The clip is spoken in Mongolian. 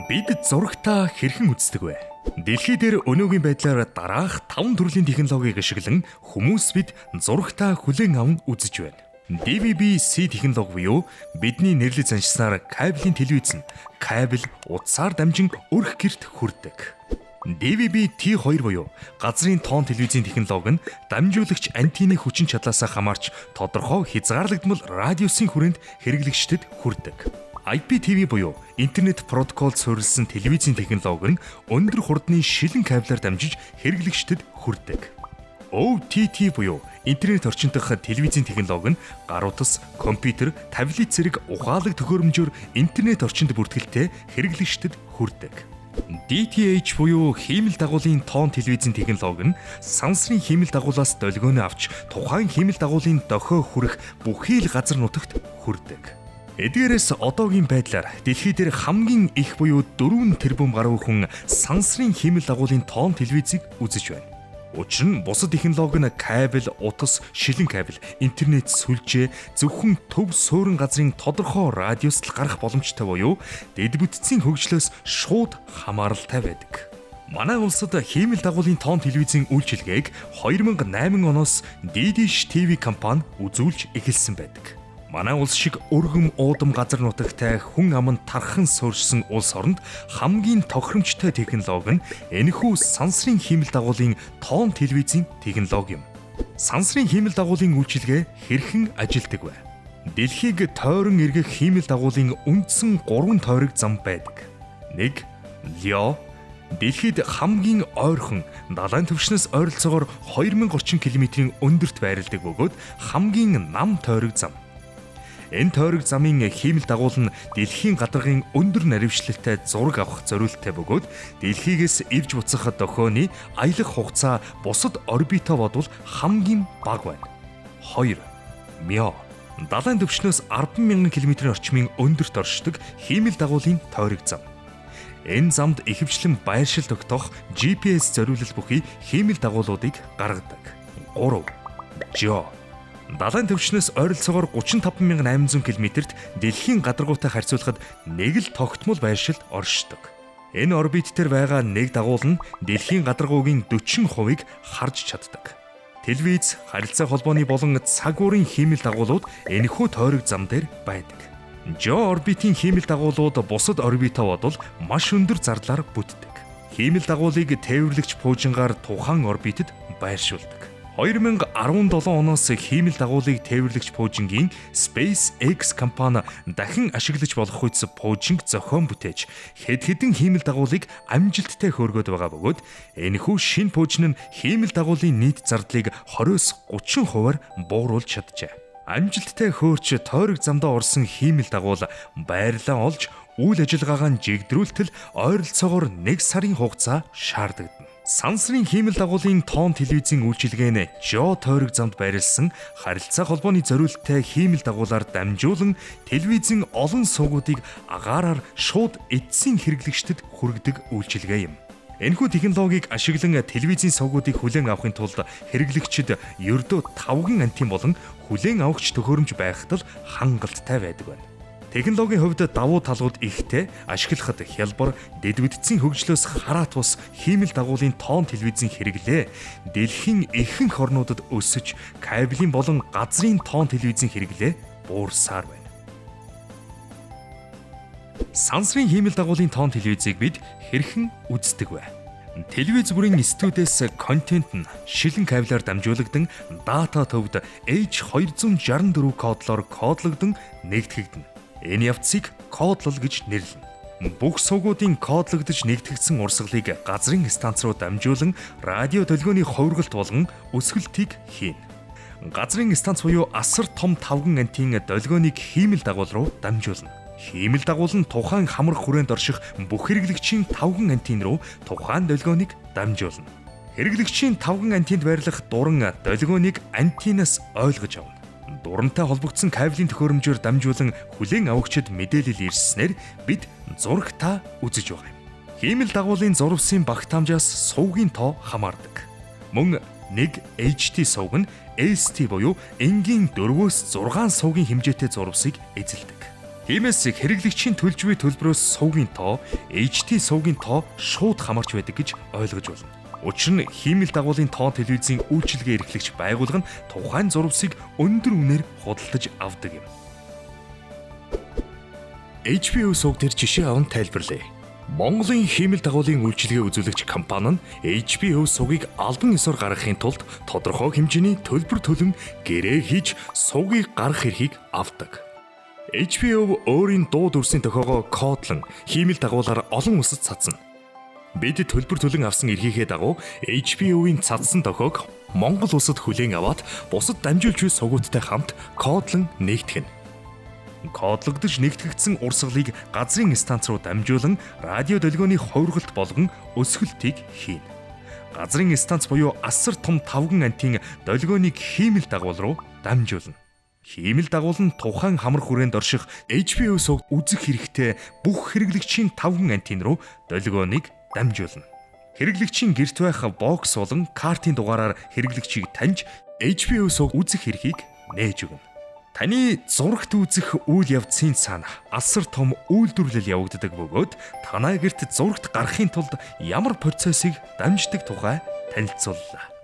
Бид зурагтаа хэрхэн үздэг вэ? Дэлхий дээр өнөөгийн байдлаар дараах 5 төрлийн технологиг ашиглан хүмүүс бид зурагтаа хүлээн аван үзэж байна. DVB-C технологи буюу бидний нэрлэж заншсанаар кабелийн телевиз нь кабель утсаар дамжин өрх гэрт хүрдэг. DVB-T2 буюу газрын тоон телевизийн технологи нь дамжуулагч антенны хүчин чадлаас хамаарч тодорхой хязгаарлагдмал радиусын хүрээнд хэрэглэгчдэд хүрдэг. IPTV буюу интернет протокол суурилсан телевизийн технологи нь өндөр хурдны шилэн кабелаар дамжиж хэрэглэгчдэд хүрдэг. OTT буюу интернет орчин дахь телевизийн технологи нь гар утас, компьютер, таблет зэрэг ухаалаг төхөөрөмжөөр интернет орчинд бүртгэлтэй хэрэглэгчдэд хүрдэг. DTH буюу хиймэл дагуулын тоон телевизийн технологи нь сансрын хиймэл дагуулаас долгионы авч тухайн хиймэл дагуулын дохио хүрэх бүхий л газар нутагт хүрдэг. Эдгээрээс одоогийн байдлаар дэлхий дээр хамгийн их буюу 4 тэрбум гаруй хүн сансрын хиймэл дагуулын тоон телевизийг үзэж байна. Учир нь бусад технологи нь кабель, утас, шилэн кабель, интернет сүлжээ зөвхөн төв суурин газрын тодорхой радиуст л гарах боломжтой буюу дэд бүтцийн хөгжлөөс шууд хамааралтай байдаг. Манай улсад хиймэл дагуулын тоон телевизийн үйлчилгээг 2008 оноос Dish TV компани үзүүлж эхэлсэн байдаг. Манай улс шиг өргөм уудам газар нутагтай хүн аманд тархан суурьшсан улс оронд хамгийн тохиромжтой технологи нь энэхүү сансрын хиймэл дагуулын тоон телевизийн технологи юм. Сансрын хиймэл дагуулын үйлчилгээ хэрхэн ажилдаг вэ? Дэлхийг тойрон эргэх хиймэл дагуулын үндсэн 3 тойрог зам байдаг. 1. Лео дэлхийд хамгийн ойрхон далайн түвшнээс ойролцоогоор 2000 орчим км-ийн өндөрт байрладаг бөгөөд хамгийн нам тойрог зам. Энэ тойрог замын хиймэл дагуул нь дэлхийн гадаргын өндөр наривчлалтай зураг авах зориулттай бөгөөд дэлхийгээс ирж буцах дохионы аялах хугацаа бусад орбитоо бодвол хамгийн бага байна. 2. Мё далайн түвшнээс 10,000 км орчмын өндөрт оршдог хиймэл дагуулын тойрог зам. Энэ замд ихэвчлэн байршил тогтоох GPS зориулал бүхий хиймэл дагуулуудыг гаргадаг. 3. Жо далайн түвшнээс ойролцоогоор 35,800 км-т дэлхийн гадаргуутай харьцуулахад нэг л тогтмол байршилд оршдог. Энэ орбит дээр байгаа нэг дагуул нь дэлхийн гадаргуугийн 40%-ийг харж чаддаг. Телевиз, харилцаа холбооны болон цаг уурын хиймэл дагуулууд энэхүү тойрог зам дээр байдаг. Жо орбитын хиймэл дагуулууд бусад орбитоо бодвол маш өндөр зардлаар бүтдэг. Хиймэл дагуулыг тээвэрлэгч пуужингаар тухайн орбитэд байршуулдаг. 2017 оноос хиймэл дагуулыг тээвэрлэгч пуужингийн SpaceX компани дахин ашиглаж болох үйс пуужинг зохион бүтээж хэд хэдэн хиймэл дагуулыг амжилттай хөөргөд байгаа бөгөөд энэхүү шинэ пуужин нь хиймэл дагуулын нийт зардлыг 20-30%-аар бууруулж чаджээ. Амжилттай хөөрч тойрог замдаа орсон хиймэл дагуул байрлаа олж үйл ажиллагаагаа жигдрүүлтэл ойролцоогоор 1 сарын хугацаа шаарддаг. Сансрын хиймэл дагуулын тоон телевизийн үйлчилгээ нь Жо тойрог замд байрлсан харилцаа холбооны зориулттай хиймэл дагуулаар дамжуулан телевизийн олон суугуудыг агаараар шууд эдсийн хэрэглэгчдэд хүргэдэг үйлчилгээ юм. Энэхүү технологиг ашиглан телевизийн сувгуудыг хүлээн авахын тулд хэрэглэгчид ердөө 5 антен болон хүлээн авахч төхөөрөмж байхад л хангалттай байдаг байна. Технологийн хувьд давуу талууд ихтэй, ашиглахад хялбар, дэд бүтцийн хөгжлөөс хараат бус хиймэл дагуулын тоон телевизийн хэрэглээ дэлхийн ихэнх орнуудад өсөж, кабелийн болон газрын тоон телевизийн хэрэглээ буурсаар байна. Сансрын хиймэл дагуулын тоон телевизийг бид хэрхэн үздэг вэ? Телевиз бүрийн студиэс контент нь шилэн кабелаар дамжуулагдсан дата төвд H264 кодлоор кодлогдсон нэгтгэгдэнэ. Энэ явцыг кодлол гэж нэрлэнэ. Бүх сувгуудын кодлогдож нэгтгэгдсэн урсгалыг газрын станц руу дамжуулан радио долгионы хувиргалт болгон өсгөлтийг хийнэ. Газрын станц буюу асар том тавган антен долгионыг хиймэл дагуул руу дамжуулна. Хиймэл дагуул нь тухайн хамрах хүрээнд орших бүх хэрэглэгчийн тавган антен руу тухайн долгионыг дамжуулна. Хэрэглэгчийн тавган антенд байрлах дуран долгионыг антеннаас ойлгож авна. Дурантай холбогдсон кабелийн төхөөрөмжөөр дамжуулан хүлээн авагчид мэдээлэл ирснээр бид зурагтаа үзэж байгаа юм. Хиймэл дагуулын зурвсын багтаамжаас сувгийн тоо хамаардаг. Мөн нэг HT сувг нь ST буюу энгийн 4-6 сувгийн хэмжээтэй зурвсыг эзэлдэг. Иймээс хэрэглэгчийн төлж буй төлбөрөөс сувгийн тоо, HT сувгийн тоо шууд хамаарч байдаг гэж ойлгож байна. Учир нь хиймэл дагуулын тоон телевизийн үйлчилгээ эрхлэгч байгууллага нь тухайн зурвсыг өндөр үнээр худалдаж авдаг юм. HBO сувг дээр жишээ аван тайлбарлая. Монголын хиймэл дагуулын үйлчилгээ үзүүлэгч компани нь HBO сувгийг албан ёсоор гаргахын тулд тодорхой хэмжээний төлбөр төлөн гэрээ хийж сувгийг гаргах эрхийг авдаг. HBO өөрийн дуу дүрсийн тохиогоо кодлон хиймэл дагуулаар олон улсад цацна. Бид төлбөр төлөн авсан эрхийнхээ дагуу HBO-ийн цацсан тохиог Монгол улсад хүлээн аваад бусад дамжуулж буй сувгуудтай хамт кодлон нэгтгэнэ. Кодлогдож нэгтгэгдсэн урсгалыг газрын станц руу дамжуулан радио долгионы хувиргалт болгон өсгөлтийг хийнэ. Газрын станц буюу асар том тавган антийн долгионыг хиймэл дагуул руу дамжуулна. Хиймэл дагуул нь тухайн хамар хүрээнд орших HBO сувг үзэх хэрэгтэй бүх хэрэглэгчийн тавган антин руу долгионыг дамжуулна. Хэрэглэгчийн гэрт байх бокс болон картын дугаараар хэрэглэгчийг таньж HBO сувг үзэх эрхийг нээж өгнө. Таны зурагт үзэх үйл явдсын цаана асар том үйлдвэрлэл явагддаг бөгөөд танай гэрт зурагт гарахын тулд ямар процессыг дамждаг тухай танилцууллаа.